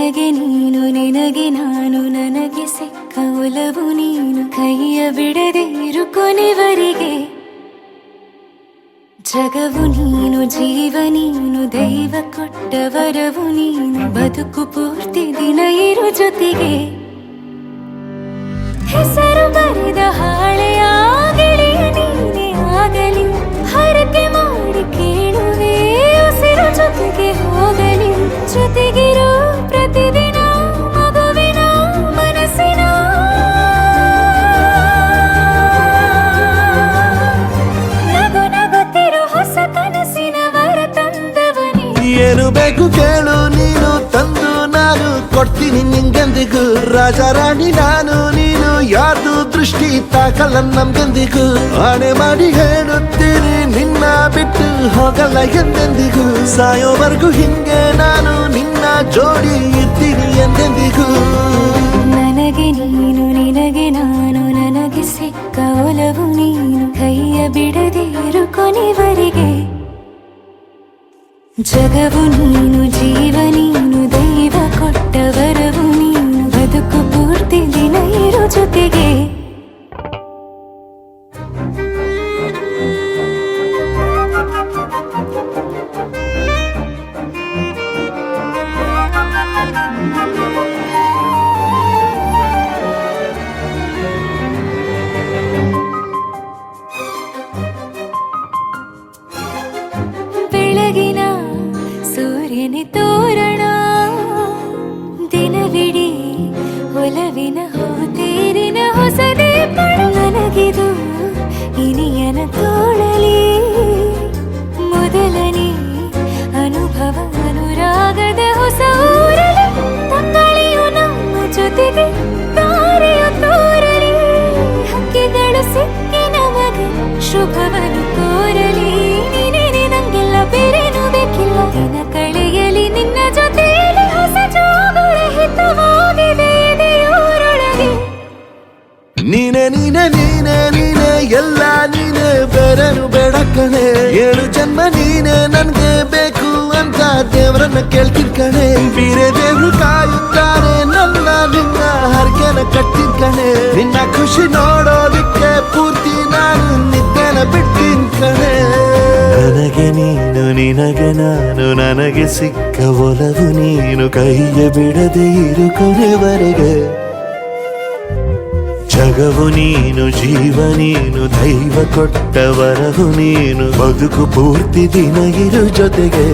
ನನಗೆ ನೀನು ನಿನಗೆ ನಾನು ನನಗೆ ಸಿಕ್ಕ ಒಲವು ನೀನು ಕೈಯ ಬಿಡದೆ ಇರು ಕೊನೆವರೆಗೆ ಜಗವು ನೀನು ಜೀವ ನೀನು ದೈವ ಕೊಟ್ಟ ವರವು ನೀನು ಬದುಕು ಪೂರ್ತಿ ದಿನ ಇರು ಜೊತೆಗೆ ಹೆಸರು ಬರೆದ ಹಾಳೆಯ ಗೆಳೆಯ ನೀನೇ ಆಗಲಿ ಹರಕೆ ಮಾಡಿ ಕೇಳುವೆ ಉಸಿರು ಜೊತೆಗೆ ಹೋಗಲಿ ಜೊತೆಗಿರೋ ಪ್ರತಿದಿನ ಮಗುವಿನ ಮನಸ್ಸಿನ ನಗು ನಗುತ್ತಿರೋ ಹೊಸ ಕನಸಿನ ವರ ತಂದವನೇ ಏನು ಬೇಕು ಕೇಳು ನೀನು ತಂದು ನಾನು ಕೊಡ್ತೀನಿ ನಿಂಗೆಂದಿಗೂ ರಾಜ ರಾಣಿ ನಾನು ನೀನು ಯಾರ್ದು ದೃಷ್ಟಿ ತಾಕಲ್ಲ ನಮ್ಗೆಂದಿಗೂ ಆಣೆ ಮಾಡಿ ಹೇಳುತ್ತೀನಿ ನಿನ್ನ ಬಿಟ್ಟು ಹೋಗಲ್ಲ ಎಂದೆಂದಿಗೂ ಸಾಯೋವರೆಗೂ ಹಿಂಗೆ ನಾನು ನಿನ್ನ ಜೋಡಿ ಇರ್ತೀನಿ ಎಂದೆಂದಿಗೂ ನನಗೆ ನೀನು ನಿನಗೆ ನಾನು ನನಗೆ ಸಿಕ್ಕ ಒಲವು ನೀನು ಕೈಯ ಬಿಡದೆ ಇರು ಕೊನೆವರೆಗೆ ಜಗವು ನೀನು ಜೀವ ನೀನು ದೈವ ಕೊಟ್ಟ ವರವು ನೀನು ಬದುಕು ಪೂರ್ತಿ ದಿನ ಇರು ಜೊತೆಗೆ ಬೆಳಗಿನ ಸೂರ್ಯನ ತೋರಣ ದಿನವಿಡೀ ಒಲವಿನ ಹೋತೇರಿನ ಹೊಸದೇ ಪಡ ನನಗಿದು ಇನಿಯನ ತೋಳಲಿ ಮೊದಲನೇ ಅನುಭವ ಅನುರಾಗದ ಹೊಸ ಊರಲಿ ತಂಗಳಿಯು ನಮ್ಮ ಜೊತೆಗೆ ತಾರೆಯು ತೋರಲಿ ಹಕ್ಕಿಗಳು ಸಿಕ್ಕಿ ನಮಗೆ ಶುಭವನ್ನು ಕೋರಲಿ ಬೇರೇನು ಬೇಕಿಲ್ಲ ದಿನ ಕಳೆಯಲಿ ನಿನ್ನ ಜೊತೆಯಲ್ಲಿ ಹೊಸ ಜೋಗುಳ ಹಿತವಾಗಿದೆ ದೇವರೊಳಗೆ ನೀನೆ ನೀನೆ ನೀನೆ ನೀನೆ ಎಲ್ಲ ನೀನೆ ಬೇರೆನು ಬೇಡ ಕಣೆ 7 ಜನ್ಮ ನೀನೆ ನನ್ಗೆ ಬೇಕು ಅಂತ ದೇವರನ್ನ ಕೇಳ್ತೀನಿ ಕಣೆ ಬೇರೆ ದೇವ್ರು ಕಾಯುತ್ತಾರೆ ನನ್ನ ನಿನ್ನ ಹರಕೆನ ಕಟ್ತೀನಿ ಕಣೆ ನಿನ್ನ ಖುಷಿ ನೋಡೋದಿಕ್ಕೆ ಪೂರ್ತಿ ನಾನು ನಿದ್ದೆನ ಬಿಡ್ತೀನಿ ಕಣೆ ನನಗೆ ನೀನು ನಿನಗೆ ನಾನು ನನಗೆ ಸಿಕ್ಕ ಒಲವು ನೀನು ಕೈಯ ಬಿಡದೆ ಇರು ಕೊನೆವರೆಗೆ ಜಗವು ನೀನು ಜೀವ ನೀನು ದೈವ ಕೊಟ್ಟ ವರವು ನೀನು ಬದುಕು ಪೂರ್ತಿ ದಿನ ಇರು ಜೊತೆಗೆ